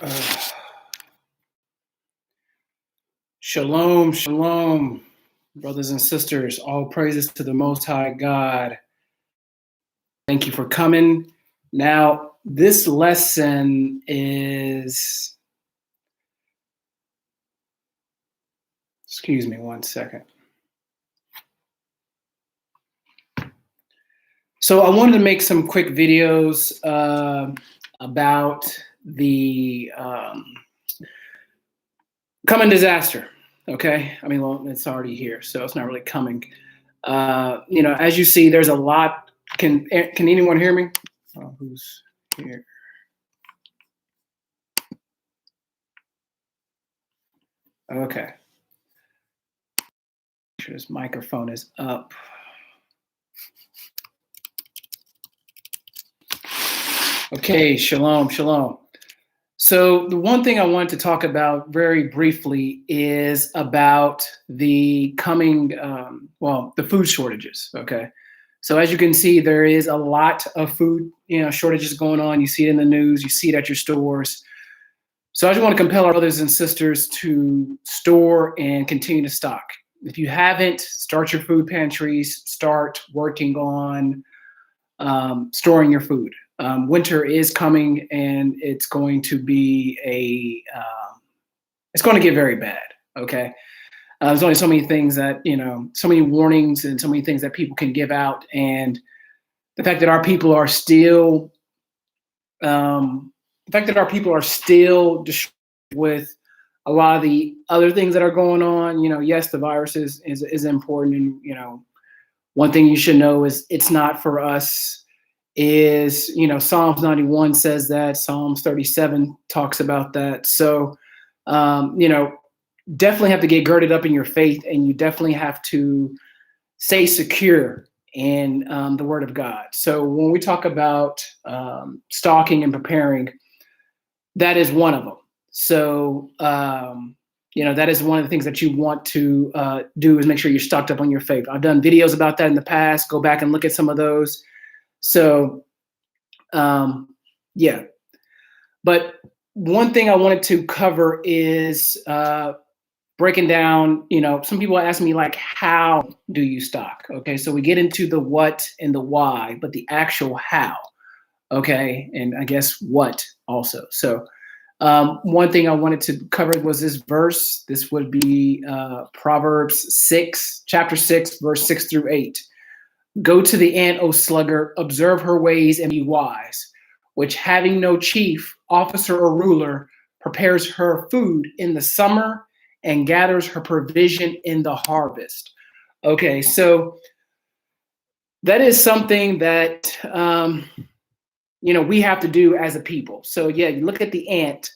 Uh, Shalom, shalom, brothers and sisters. All praises to the Most High God. Thank you for coming. Now, this lesson is, excuse me one second. So I wanted to make some quick videos about the coming disaster. Okay, I mean, well, it's already here, so it's not really coming. As you see, there's a lot. Can anyone hear me? Oh, who's here? Okay. Make sure this microphone is up. Okay, shalom, shalom. So the one thing I wanted to talk about very briefly is about the coming, the food shortages. Okay, so as you can see, there is a lot of food, shortages going on. You see it in the news, you see it at your stores. So I just want to compel our brothers and sisters to store and continue to stock. If you haven't, start your food pantries. Start working on storing your food. Winter is coming, and it's going to be it's going to get very bad. Okay, there's only so many things that so many warnings and so many things that people can give out, and the fact that our people are still, with a lot of the other things that are going on. Yes, the virus is important, and one thing you should know is it's not for us. Is Psalms 91 says that, Psalms 37 talks about that. So definitely have to get girded up in your faith, and you definitely have to stay secure in the Word of God. So when we talk about stalking and preparing, that is one of them. So that is one of the things that you want to do, is make sure you're stocked up on your faith. I've done videos about that in the past. Go back and look at some of those. So, yeah. But one thing I wanted to cover is breaking down, some people ask me, like, how do you stock? Okay, so we get into the what and the why, but the actual how, okay, and I guess what also. So one thing I wanted to cover was this verse. This would be Proverbs 6, chapter 6, verse 6 through 8. Go to the ant, O sluggard, observe her ways and be wise, which having no chief, officer, or ruler, prepares her food in the summer and gathers her provision in the harvest. Okay, so that is something that, we have to do as a people. So yeah, you look at the ant.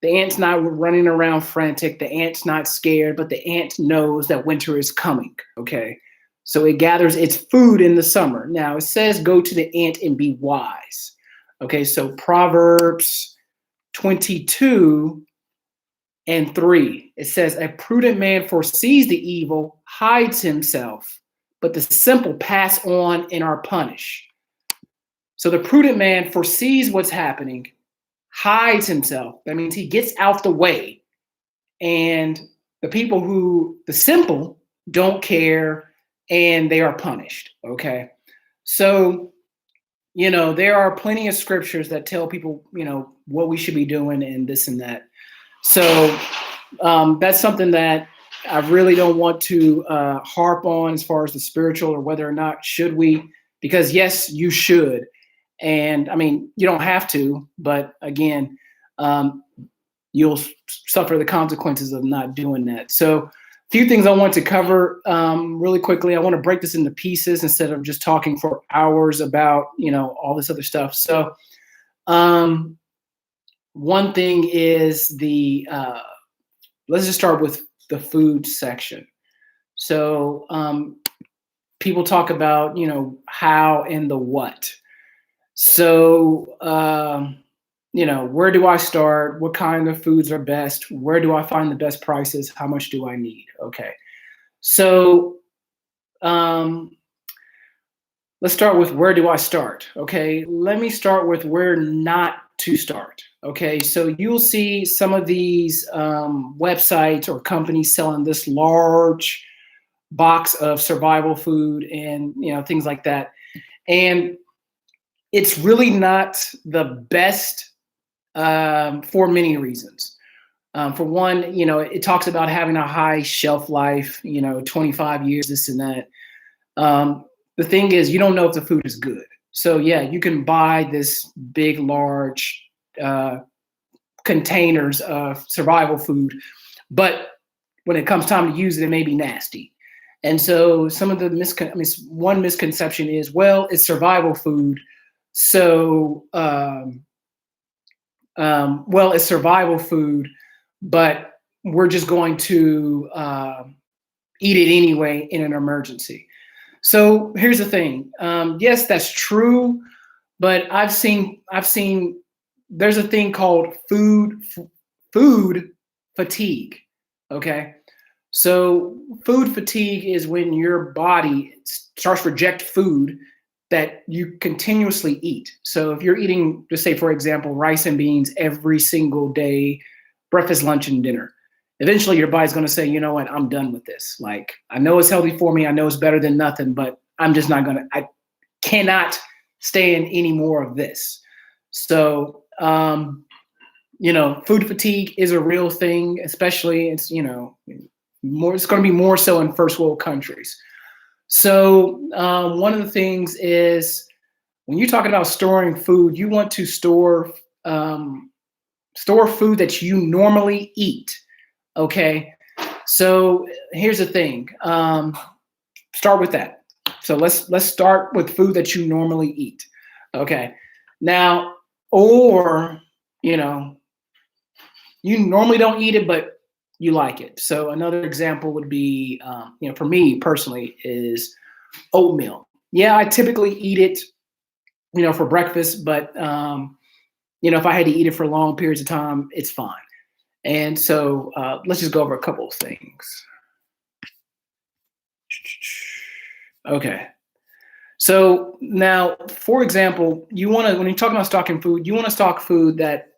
The ant's not running around frantic. The ant's not scared, but the ant knows that winter is coming, okay? So it gathers its food in the summer. Now it says, go to the ant and be wise. Okay, so Proverbs 22 and 3, it says, a prudent man foresees the evil, hides himself, but the simple pass on and are punished. So the prudent man foresees what's happening, hides himself. That means he gets out the way. And the simple, don't care, and they are punished. Okay, so there are plenty of scriptures that tell people what we should be doing and this and that. So that's something that I really don't want to harp on as far as the spiritual, or whether or not should we, because yes, you should, and I mean, you don't have to, but again, you'll suffer the consequences of not doing that. So few things I want to cover really quickly. I want to break this into pieces instead of just talking for hours about, all this other stuff. So one thing is let's just start with the food section. So people talk about, how and the what. So, where do I start? What kind of foods are best? Where do I find the best prices? How much do I need? Okay. So, let's start with, where do I start? Okay. Let me start with where not to start. Okay, so you'll see some of these websites or companies selling this large box of survival food and things like that. And it's really not the best for many reasons. For one, it talks about having a high shelf life, 25 years, this and that. The thing is, you don't know if the food is good. So yeah, you can buy this big, large uh, containers of survival food, but when it comes time to use it, it may be nasty. And so some of the one misconception is, well, it's survival food, so well, it's survival food, but we're just going to eat it anyway in an emergency. So here's the thing. Yes, that's true, but I've seen there's a thing called food fatigue. Okay, so food fatigue is when your body starts to reject food that you continuously eat. So if you're eating, just say for example, rice and beans every single day, breakfast, lunch, and dinner, eventually your body's going to say, you know what, I'm done with this. Like, I know it's healthy for me, I know it's better than nothing, but I'm just not gonna. I cannot stand any more of this. So food fatigue is a real thing, especially more. It's going to be more so in first world countries. So one of the things is when you're talking about storing food, you want to store food that you normally eat. Okay, so here's the thing. Start with that. So let's start with food that you normally eat. Okay, now, or you know you normally don't eat it, but you like it. So another example would be, for me personally, is oatmeal. Yeah, I typically eat it, for breakfast, but if I had to eat it for long periods of time, it's fine. And so let's just go over a couple of things. Okay. So now, for example, when you're talking about stocking food, you want to stock food that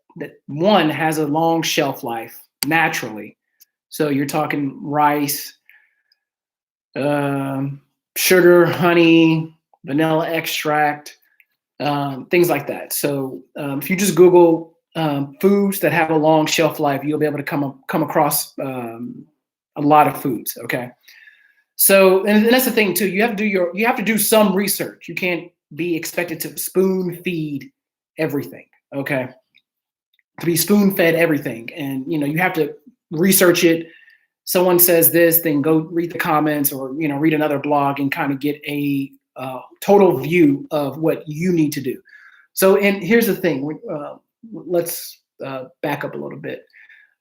one has a long shelf life naturally. So you're talking rice, sugar, honey, vanilla extract, things like that. So if you just Google foods that have a long shelf life, you'll be able to come across a lot of foods. Okay. So, and that's the thing too. You have to do some research. You can't be expected to spoon feed everything. Okay. To be spoon fed everything, and you have to research it. Someone says this, then go read the comments, or read another blog and kind of get a total view of what you need to do. So, and here's the thing. Let's back up a little bit.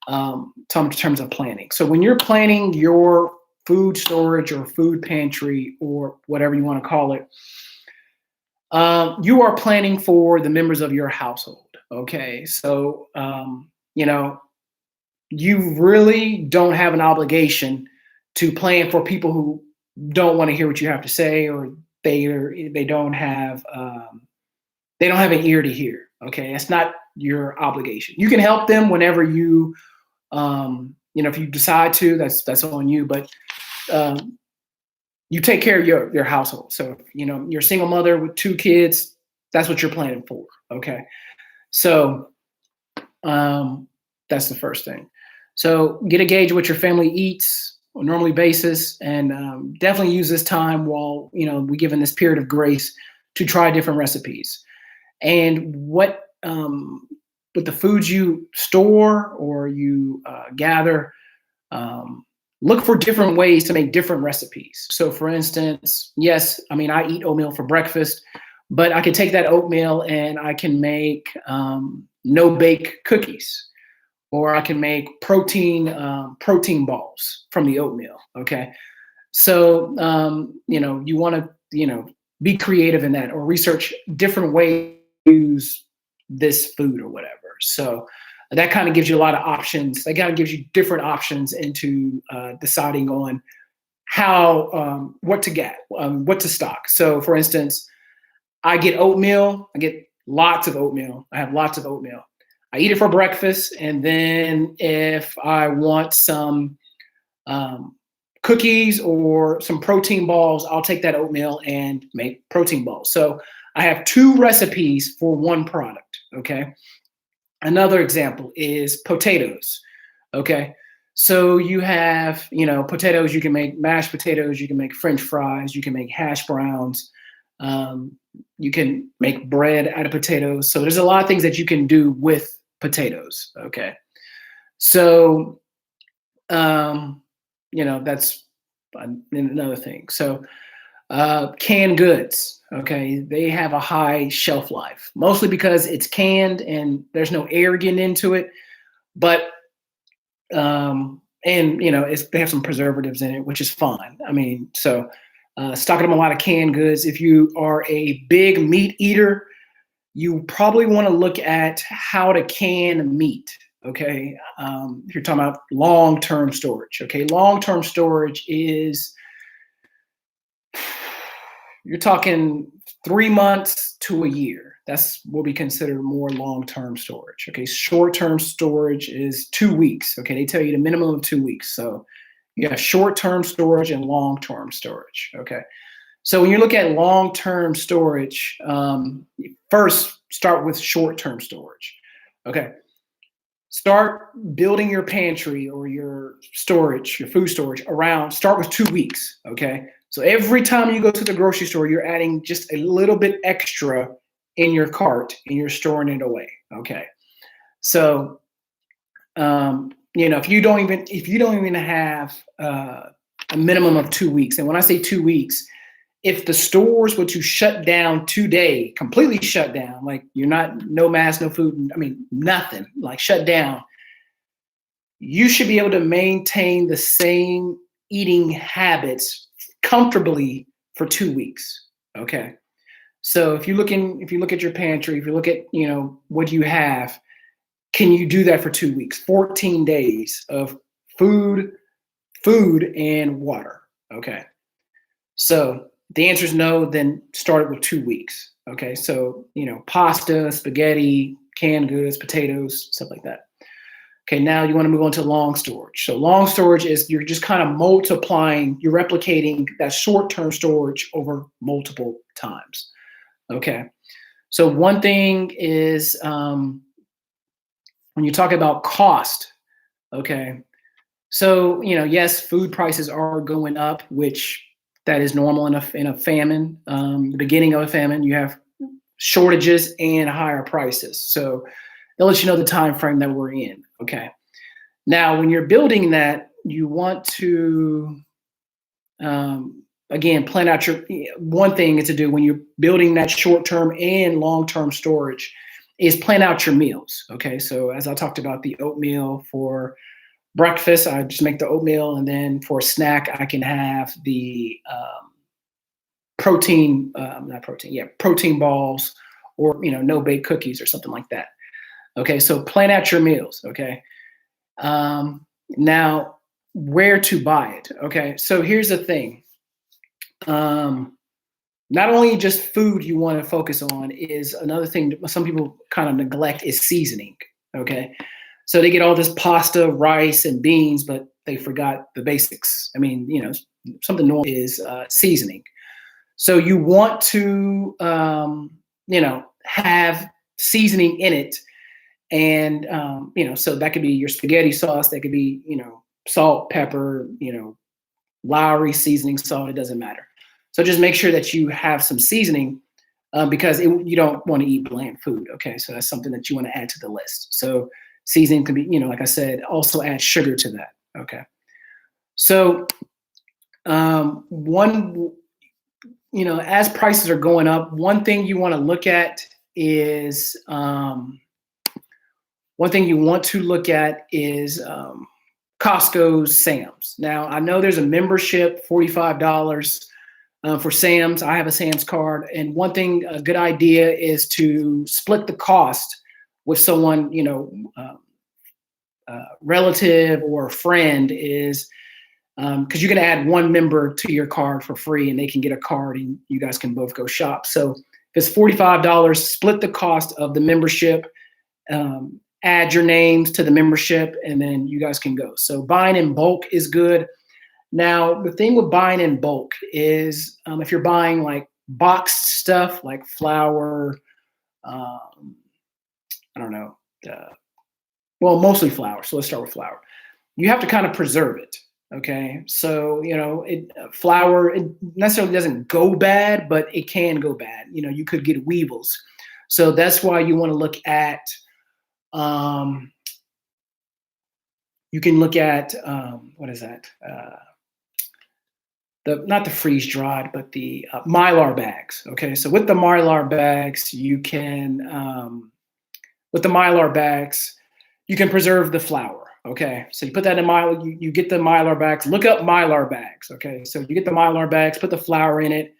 In terms of planning. So when you're planning your food storage or food pantry or whatever you want to call it, you are planning for the members of your household. Okay, so you really don't have an obligation to plan for people who don't want to hear what you have to say, or they don't have an ear to hear. Okay, that's not your obligation. You can help them whenever if you decide to, that's on you. But you take care of your household. So you're a single mother with 2 kids. That's what you're planning for. Okay, so that's the first thing. So get a gauge of what your family eats on a normally basis, and definitely use this time while we given this period of grace to try different recipes. And with the foods you store or you gather, look for different ways to make different recipes. So for instance, yes, I eat oatmeal for breakfast, but I can take that oatmeal and I can make no-bake cookies, or I can make protein balls from the oatmeal. Okay, so you want to be creative in that, or research different ways to use this food or whatever. So that kind of gives you a lot of options. That kind of gives you different options into deciding on how what to get, what to stock. So for instance, I get oatmeal. I get lots of oatmeal. I have lots of oatmeal. I eat it for breakfast, and then if I want some cookies or some protein balls, I'll take that oatmeal and make protein balls. So I have two recipes for one product. Okay. Another example is potatoes. Okay. So you have, potatoes, you can make mashed potatoes, you can make French fries, you can make hash browns, um, you can make bread out of potatoes. So there's a lot of things that you can do with potatoes. Okay. So, that's another thing. So, canned goods, okay, they have a high shelf life, mostly because it's canned and there's no air getting into it. But they have some preservatives in it, which is fine. I mean, so stocking up a lot of canned goods. If you are a big meat eater, you probably want to look at how to can meat. Okay, if you're talking about long-term storage. Okay, long-term storage is, you're talking 3 months to a year. That's what we consider more long-term storage. Okay, short-term storage is 2 weeks. Okay, they tell you the minimum of 2 weeks. So you have short-term storage and long-term storage. Okay, so when you look at long-term storage, first start with short-term storage. Okay, start building your pantry or your storage, your food storage around, start with 2 weeks. Okay, so every time you go to the grocery store, you're adding just a little bit extra in your cart and you're storing it away. Okay, so if you don't even have a minimum of 2 weeks, and when I say 2 weeks, if the stores were to shut down today, completely shut down, like you're not, no mask, no food, I mean, nothing, like shut down, you should be able to maintain the same eating habits comfortably for 2 weeks. Okay. So if you look at your pantry, if you look at, what you have, can you do that for 2 weeks, 14 days of food and water? Okay. So the answer is no, then start it with 2 weeks. Okay. So, pasta, spaghetti, canned goods, potatoes, stuff like that. Okay. Now you want to move on to long storage. So long storage is, you're just kind of multiplying, you're replicating that short-term storage over multiple times. Okay. So one thing is, when you talk about cost, okay. So, yes, food prices are going up, which that is normal in a famine. The beginning of a famine, you have shortages and higher prices. So they'll let you know the time frame that we're in. Okay. Now, when you're building that, you want to, again, plan out one thing to do when you're building that short-term and long-term storage is plan out your meals. Okay. So as I talked about the oatmeal for breakfast, I just make the oatmeal, and then for a snack, I can have the protein balls, or no bake cookies or something like that. Okay, so plan out your meals. Okay, now where to buy it? Okay, so here's the thing. Not only just food you want to focus on, is another thing that some people kind of neglect is seasoning. Okay. So they get all this pasta, rice, and beans, but they forgot the basics. I mean, something normal is seasoning. So you want to, have seasoning in it. And, so that could be your spaghetti sauce. That could be, salt, pepper, Lowry seasoning salt. It doesn't matter. So just make sure that you have some seasoning, because you don't want to eat bland food. Okay. So that's something that you want to add to the list. So seasoning can be, like I said, also add sugar to that. Okay. So as prices are going up, one thing you want to look at is Costco's Sam's. Now, I know there's a membership, $45 for Sam's. I have a Sam's card. And one thing, a good idea is to split the cost with someone, relative or a friend, is because you can add one member to your card for free, and they can get a card and you guys can both go shop. So if it's $45, split the cost of the membership add your names to the membership, and then you guys can go. So buying in bulk is good. Now, the thing with buying in bulk is if you're buying like boxed stuff like flour, um, I don't know, well, mostly flour. So let's start with flour. You have to kind of preserve it. Okay. So, flour, it necessarily doesn't go bad, but it can go bad. You could get weevils. So that's why you want to look at, you can look at, what is that? Not the freeze dried, but the Mylar bags. Okay, so with the Mylar bags, you can preserve the flour. Okay, so you put that in Mylar. You get the Mylar bags. Look up Mylar bags. Okay, so you get the Mylar bags, put the flour in it,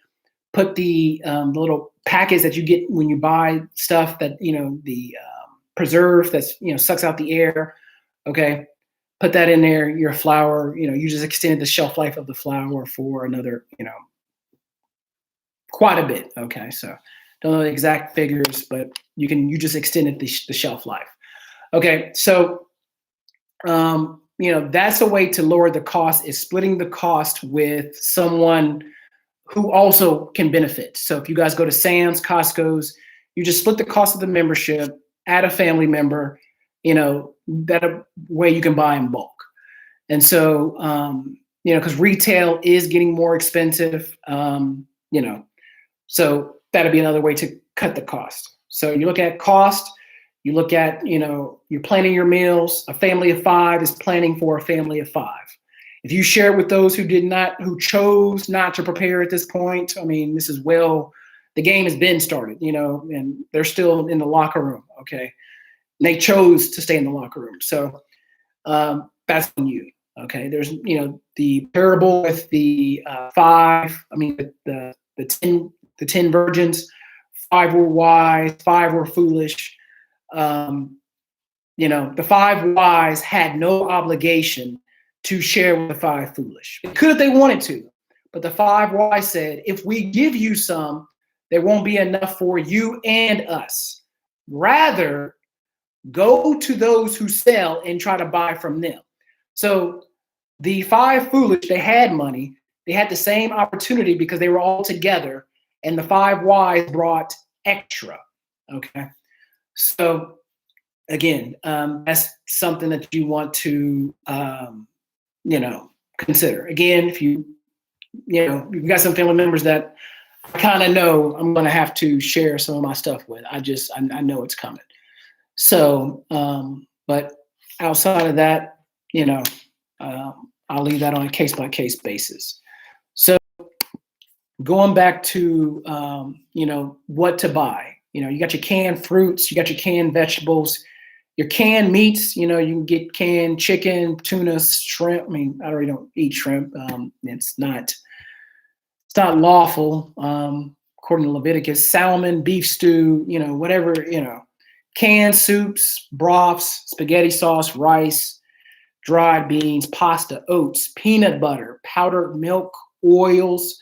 put the little packets that you get when you buy stuff that the preserve that's sucks out the air. Okay. Put that in there, your flour, you just extended the shelf life of the flour for another, quite a bit. Okay, so don't know the exact figures, but you just extended the shelf life. Okay, so that's a way to lower the cost, is splitting the cost with someone who also can benefit. So if you guys go to Sam's, Costco's, you just split the cost of the membership, add a family member, that a way you can buy in bulk. And so, because retail is getting more expensive, so that'd be another way to cut the cost. So you look at cost, you look at, you're planning your meals. A family of 5 is planning for a family of 5. If you share with those who chose not to prepare at this point, I mean, the game has been started, and they're still in the locker room. Okay. They chose to stay in the locker room. So that's on you. Okay. There's, the parable with the 5, the 10 virgins, 5 were wise, 5 were foolish. The 5 wise had no obligation to share with the 5 foolish. It could if they wanted to, but the 5 wise said, if we give you some, there won't be enough for you and us. Rather, go to those who sell and try to buy from them. So the 5 foolish, they had money. They had the same opportunity because they were all together. And the 5 wise brought extra. Okay. So again, that's something that you want to, consider. Again, if you've got some family members that I kind of know I'm going to have to share some of my stuff with. I know it's coming. So, but outside of that, I'll leave that on a case-by-case basis. So going back to, what to buy, you got your canned fruits, you got your canned vegetables, your canned meats, you can get canned chicken, tuna, shrimp. I mean, I already don't eat shrimp. It's not lawful, according to Leviticus. Salmon, beef stew, whatever, canned soups, broths, spaghetti sauce, rice, dried beans, pasta, oats, peanut butter, powdered milk, oils.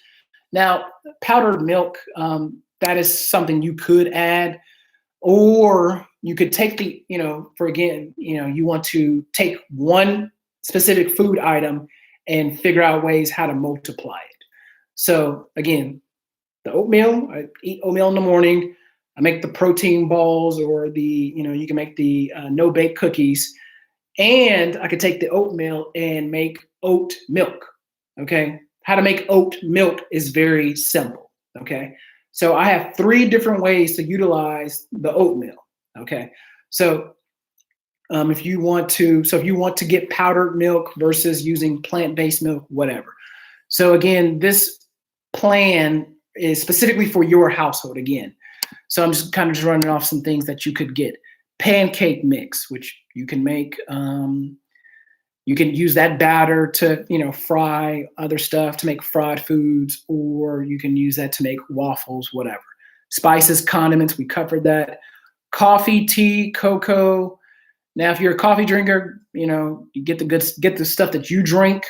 Now, powdered milk, that is something you could add, or you could take you want to take one specific food item and figure out ways how to multiply it. So again, the oatmeal, I eat oatmeal in the morning. I make the protein balls, or you can make the no-bake cookies, and I could take the oatmeal and make oat milk. Okay. How to make oat milk is very simple. Okay. So I have 3 different ways to utilize the oatmeal. Okay. So if you want to get powdered milk versus using plant-based milk, whatever. So again, this plan is specifically for your household again. So I'm just kind of running off some things that you could get. Pancake mix, which you can make. You can use that batter to, fry other stuff, to make fried foods, or you can use that to make waffles, whatever. Spices, condiments, we covered that. Coffee, tea, cocoa. Now, if you're a coffee drinker, you get the stuff that you drink.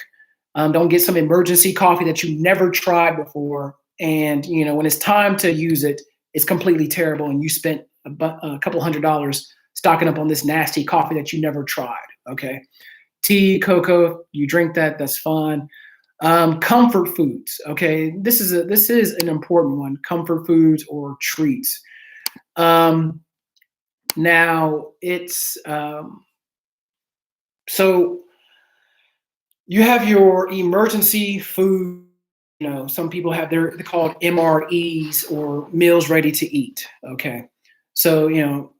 Don't get some emergency coffee that you never tried before. And, when it's time to use it, it's completely terrible. And you spent a couple $100 stocking up on this nasty coffee that you never tried. Okay. Tea, cocoa, you drink that, that's fine. Comfort foods. Okay. This is an important one. Comfort foods or treats. Now it's, so you have your emergency food. Some people have they're called MREs, or meals ready to eat. Okay. So,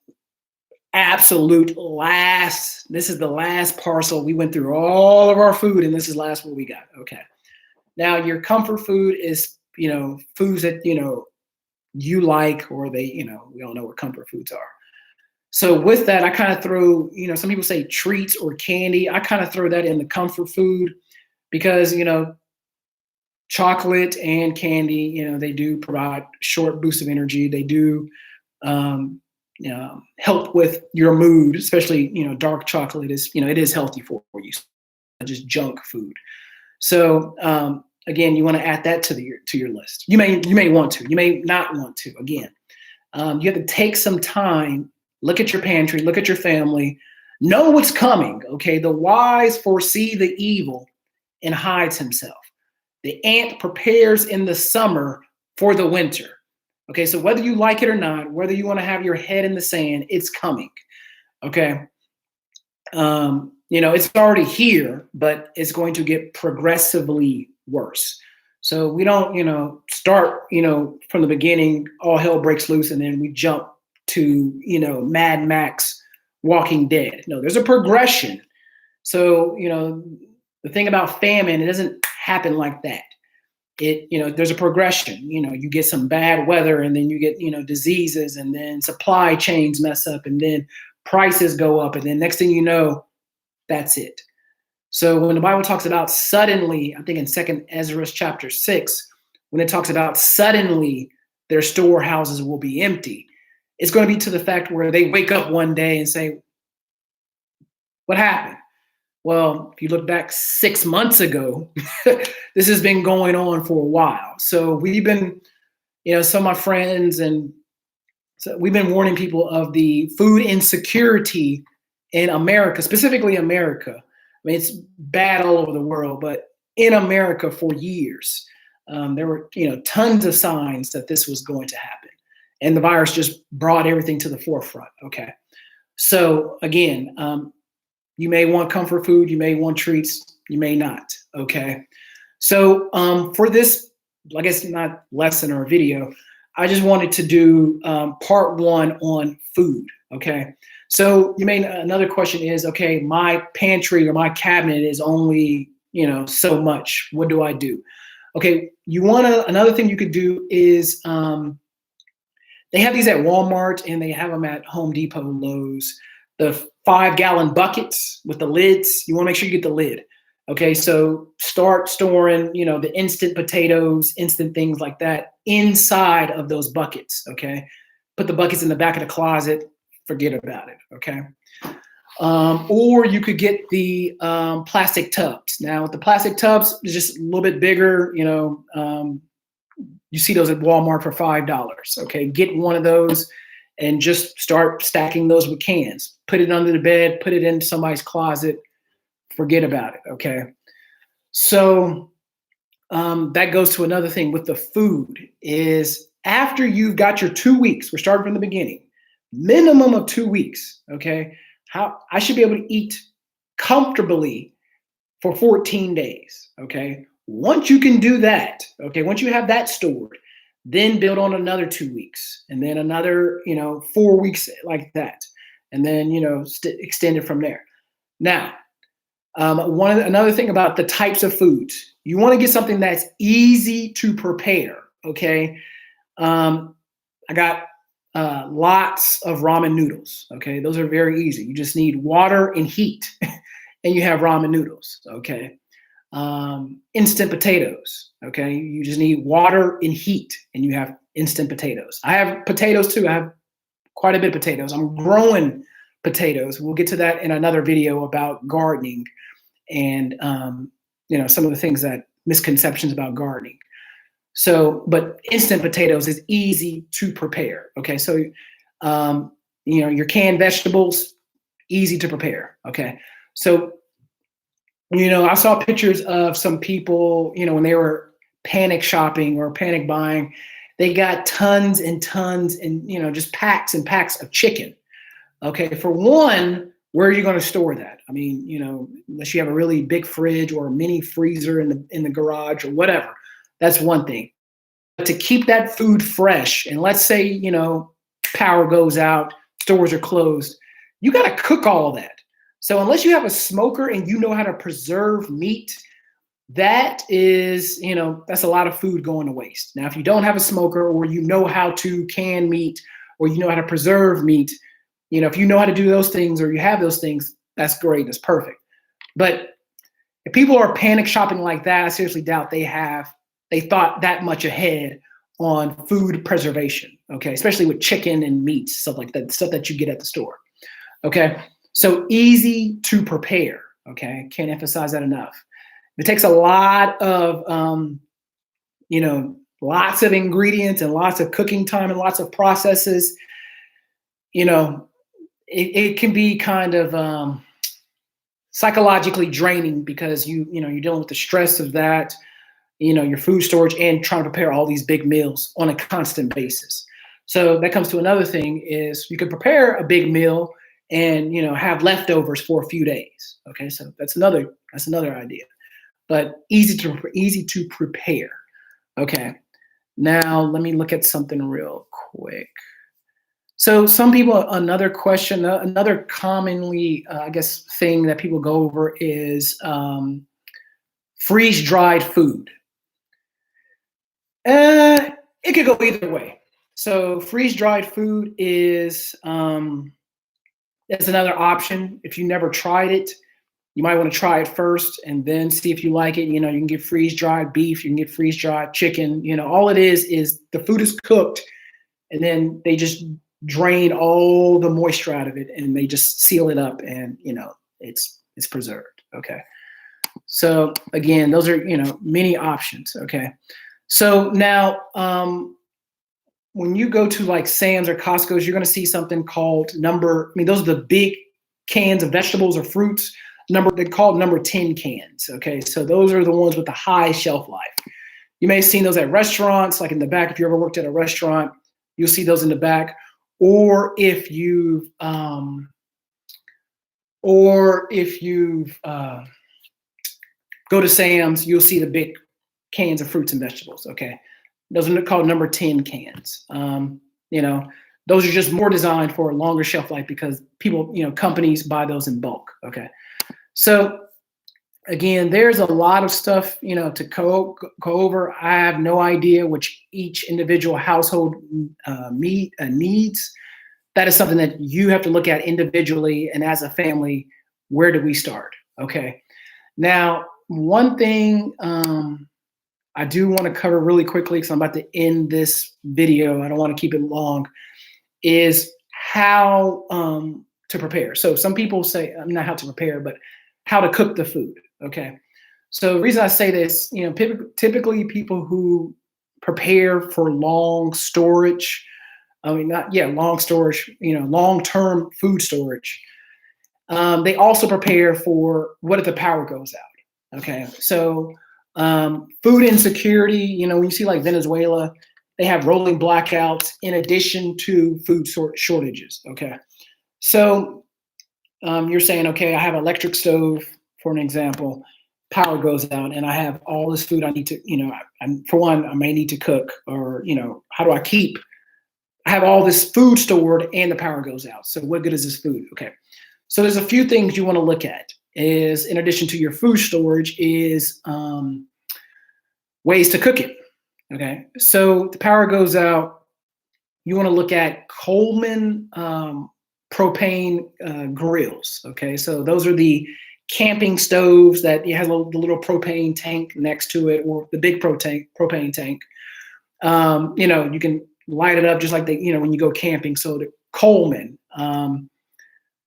absolute last, this is the last parcel. We went through all of our food and this is last what we got. Okay. Now your comfort food is, foods that, you like, or they, we all know what comfort foods are. So with that, I kind of throw, some people say treats or candy. I kind of throw that in the comfort food because, chocolate and candy, they do provide short boosts of energy. They do help with your mood, especially, dark chocolate is, it is healthy for you, not just junk food. So again, you want to add that to your list. You may want to, you may not want to. Again, you have to take some time, look at your pantry, look at your family, know what's coming. Okay, the wise foresee the evil and hides himself. The ant prepares in the summer for the winter. Okay, so whether you like it or not, whether you want to have your head in the sand, it's coming. Okay. It's already here, but it's going to get progressively worse. So we don't, start, from the beginning, all hell breaks loose, and then we jump to, Mad Max, Walking Dead. No, there's a progression. So, the thing about famine, it doesn't happen like that. There's a progression. You get some bad weather, and then you get, diseases, and then supply chains mess up, and then prices go up, and then next thing you know, that's it. So when the Bible talks about suddenly, I think in 2 Ezra chapter 6, when it talks about suddenly their storehouses will be empty, it's going to be to the fact where they wake up one day and say, what happened? Well, if you look back 6 months ago, this has been going on for a while. So we've been, some of my friends, and so we've been warning people of the food insecurity in America, specifically America. I mean, it's bad all over the world, but in America for years, there were, tons of signs that this was going to happen. And the virus just brought everything to the forefront. Okay. So again, you may want comfort food, you may want treats, you may not. Okay. So for this, I guess not lesson or video, I just wanted to do part 1 on food. Okay. So another question is, okay, my pantry or my cabinet is only, so much. What do I do? Okay. Another thing you could do is, they have these at Walmart and they have them at Home Depot, Lowe's. The 5-gallon buckets with the lids. You want to make sure you get the lid. Okay, so start storing, the instant potatoes, instant things like that inside of those buckets. Okay, put the buckets in the back of the closet. Forget about it. Okay, or you could get the plastic tubs. Now with the plastic tubs, it's just a little bit bigger. You see those at Walmart for $5. Okay, get one of those and just start stacking those with cans. Put it under the bed, put it in somebody's closet, forget about it. Okay, so that goes to another thing with the food is after you've got your 2 weeks, we're starting from the beginning, minimum of 2 weeks. Okay, I should be able to eat comfortably for 14 days. Okay, once you can do that, okay, once you have that stored, then build on another 2 weeks, and then another, 4 weeks like that, and then extend it from there. Now, another thing about the types of foods, you want to get something that's easy to prepare. Okay, I got lots of ramen noodles. Okay, those are very easy. You just need water and heat, and you have ramen noodles. Okay. Instant potatoes. Okay, you just need water and heat, and you have instant potatoes. I have potatoes too. I have quite a bit of potatoes. I'm growing potatoes. We'll get to that in another video about gardening, and some of the things that misconceptions about gardening. So, but instant potatoes is easy to prepare. Okay, so your canned vegetables, easy to prepare. Okay. So, I saw pictures of some people, when they were panic shopping or panic buying, they got tons and tons and, just packs and packs of chicken. Okay. For one, where are you going to store that? I mean, unless you have a really big fridge or a mini freezer in the garage or whatever, that's one thing. But to keep that food fresh, and let's say, power goes out, stores are closed, you got to cook all of that. So unless you have a smoker and you know how to preserve meat, that is, that's a lot of food going to waste. Now, if you don't have a smoker, or you know how to can meat, or you know how to preserve meat, if you know how to do those things, or you have those things, that's great. That's perfect. But if people are panic shopping like that, I seriously doubt they thought that much ahead on food preservation. Okay. Especially with chicken and meats, stuff like that, stuff that you get at the store. Okay. So easy to prepare. Okay. Can't emphasize that enough. It takes a lot of, lots of ingredients and lots of cooking time and lots of processes. It can be kind of psychologically draining, because you're dealing with the stress of that, your food storage, and trying to prepare all these big meals on a constant basis. So that comes to another thing, is you can prepare a big meal and have leftovers for a few days. Okay, so that's another idea, but easy to prepare. Okay, now let me look at something real quick. So some people, another question, another commonly, thing that people go over is freeze-dried food. It could go either way. So freeze-dried food is that's another option. If you never tried it, you might want to try it first and then see if you like it. You can get freeze-dried beef, you can get freeze-dried chicken. All it is the food is cooked, and then they just drain all the moisture out of it, and they just seal it up, and it's preserved. Okay. So again, those are many options. Okay. So now when you go to like Sam's or Costco's, you're going to see something called those are the big cans of vegetables or fruits. They're called number 10 cans. Okay. So those are the ones with the high shelf life. You may have seen those at restaurants, like in the back. If you ever worked at a restaurant, you'll see those in the back. Or if you've go to Sam's, you'll see the big cans of fruits and vegetables. Okay, those are called number 10 cans. Those are just more designed for a longer shelf life, because people, companies buy those in bulk. Okay, so again, there's a lot of stuff to go over. I have no idea which each individual household needs. That is something that you have to look at individually, and as a family, where do we start? Okay. Now, one thing I do want to cover really quickly, because I'm about to end this video, I don't want to keep it long, is how to prepare. So some people say, not how to prepare, but how to cook the food. Okay. So the reason I say this, typically people who prepare for long storage, long storage, long-term food storage. They also prepare for what if the power goes out. Okay. So food insecurity, when you see like Venezuela, they have rolling blackouts in addition to food shortages. Okay. So you're saying, okay, I have an electric stove, for an example, power goes out and I have all this food I need to, for one, I may need to cook, or, how do I keep, I have all this food stored and the power goes out. So what good is this food? Okay. So there's a few things you want to look at, is in addition to your food storage, is ways to cook it. Okay. So the power goes out, you want to look at Coleman propane grills. Okay. So those are the camping stoves that it has the little propane tank next to it, or the big propane tank. You can light it up just like when you go camping. So the Coleman,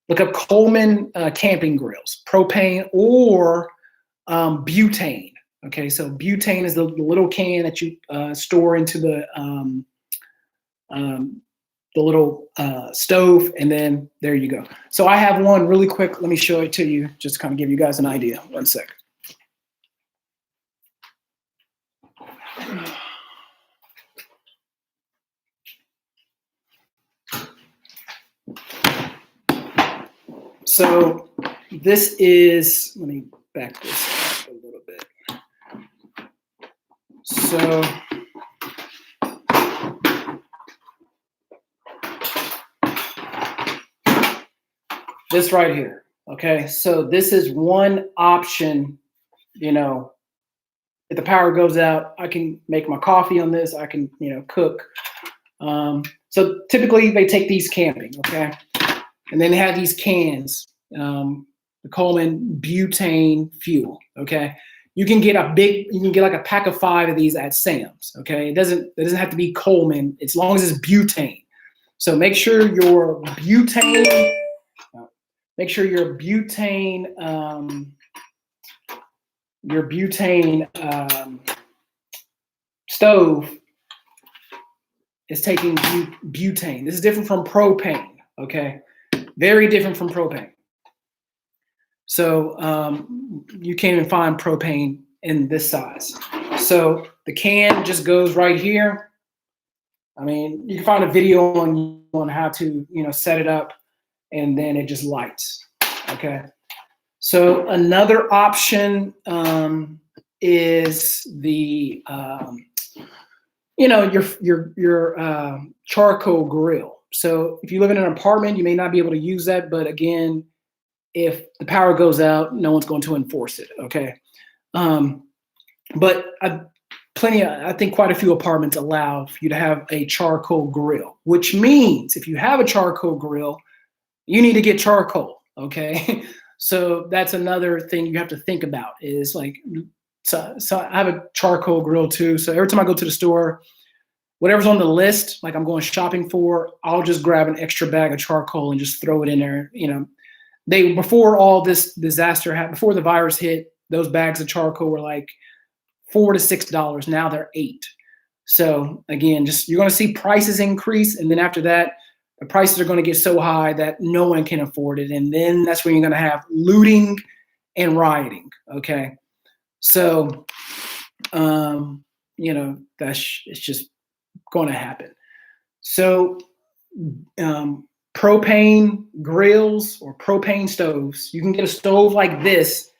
look up Coleman camping grills, propane or butane. Okay, so butane is the little can that you store into the little stove, and then there you go. So I have one really quick. Let me show it to you, just to kind of give you guys an idea. One sec. So this is, let me back this up a little bit. So this right here, okay? So this is one option, you know, if the power goes out, I can make my coffee on this, I can, you know, cook. So typically they take these camping, okay? And then they have these cans, the Coleman butane fuel, okay? You can get like a pack of 5 of these at Sam's, okay? It doesn't have to be Coleman, as long as it's butane. So make sure your butane stove is taking butane. This is different from propane, okay? Very different from propane. So you can't even find propane in this size. So the can just goes right here. I mean, you can find a video on how to, you know, set it up, and then it just lights, okay? So another option is the, you know, your charcoal grill. So if you live in an apartment, you may not be able to use that, but again, if the power goes out, no one's going to enforce it, okay? But I think quite a few apartments allow for you to have a charcoal grill, which means if you have a charcoal grill, you need to get charcoal, okay? So that's another thing you have to think about is like, so I have a charcoal grill too. So every time I go to the store, whatever's on the list, like I'm going shopping for, I'll just grab an extra bag of charcoal and just throw it in there. You know, before all this disaster happened, before the virus hit, those bags of charcoal were like $4 to $6. Now they're $8. So again, just you're going to see prices increase, and then after that, the prices are going to get so high that no one can afford it, and then that's when you're going to have looting and rioting. Okay, so you know it's just going to happen. So propane grills or propane stoves, you can get a stove like this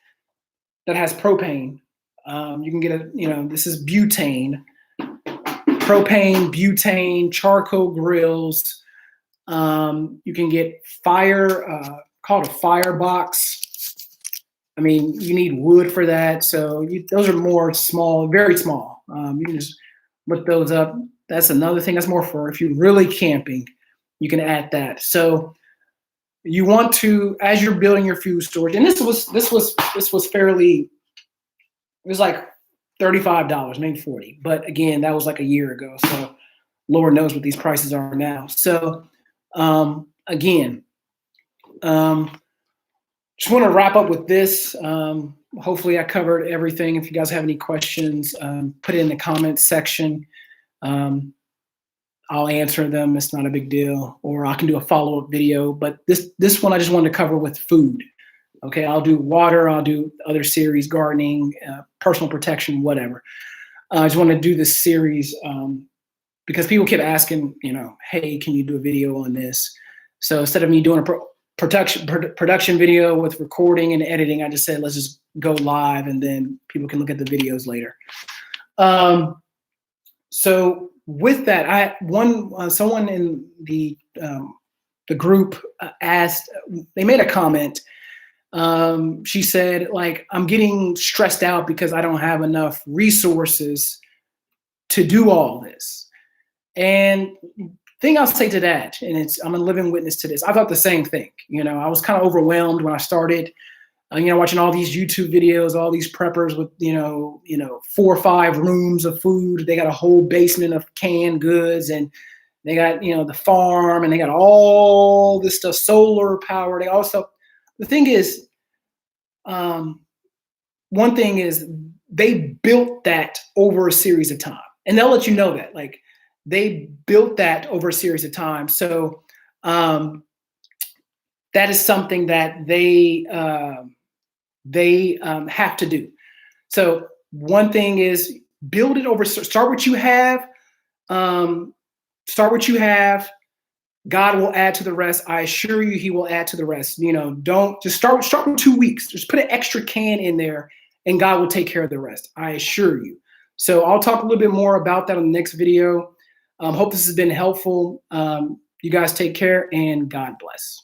that has propane. You can get this is butane, propane, butane, charcoal grills. You can get called a firebox. I mean, you need wood for that. So those are more small, very small. You can just look those up. That's another thing. That's more for if you're really camping, you can add that. So you want to, as you're building your food storage, and this was fairly, it was like $35, maybe $40. But again, that was like a year ago. So Lord knows what these prices are now. So again, just want to wrap up with this. Hopefully I covered everything. If you guys have any questions, put it in the comments section. I'll answer them. It's not a big deal. Or I can do a follow-up video. But this one I just wanted to cover with food. Okay, I'll do water. I'll do other series, gardening, personal protection, whatever. I just want to do this series because people kept asking, hey, can you do a video on this? So instead of me doing a production video with recording and editing, I just said, let's just go live and then people can look at the videos later. So with that, someone in the group asked, they made a comment. She said, like, I'm getting stressed out because I don't have enough resources to do all this. And thing I'll say to that, and I'm a living witness to this, I thought the same thing. I was kind of overwhelmed when I started, watching all these YouTube videos, all these preppers with, 4 or 5 rooms of food. They got a whole basement of canned goods, and they got, the farm, and they got all this stuff, solar power. The thing is, one thing is they built that over a series of time, and they'll let you know that, like, they built that over a series of time. So that is something that they have to do. So one thing is build it over. Start what you have. Start what you have. God will add to the rest. I assure you, He will add to the rest. Don't just start with 2 weeks. Just put an extra can in there, and God will take care of the rest. I assure you. So I'll talk a little bit more about that on the next video. Hope this has been helpful. You guys take care, and God bless.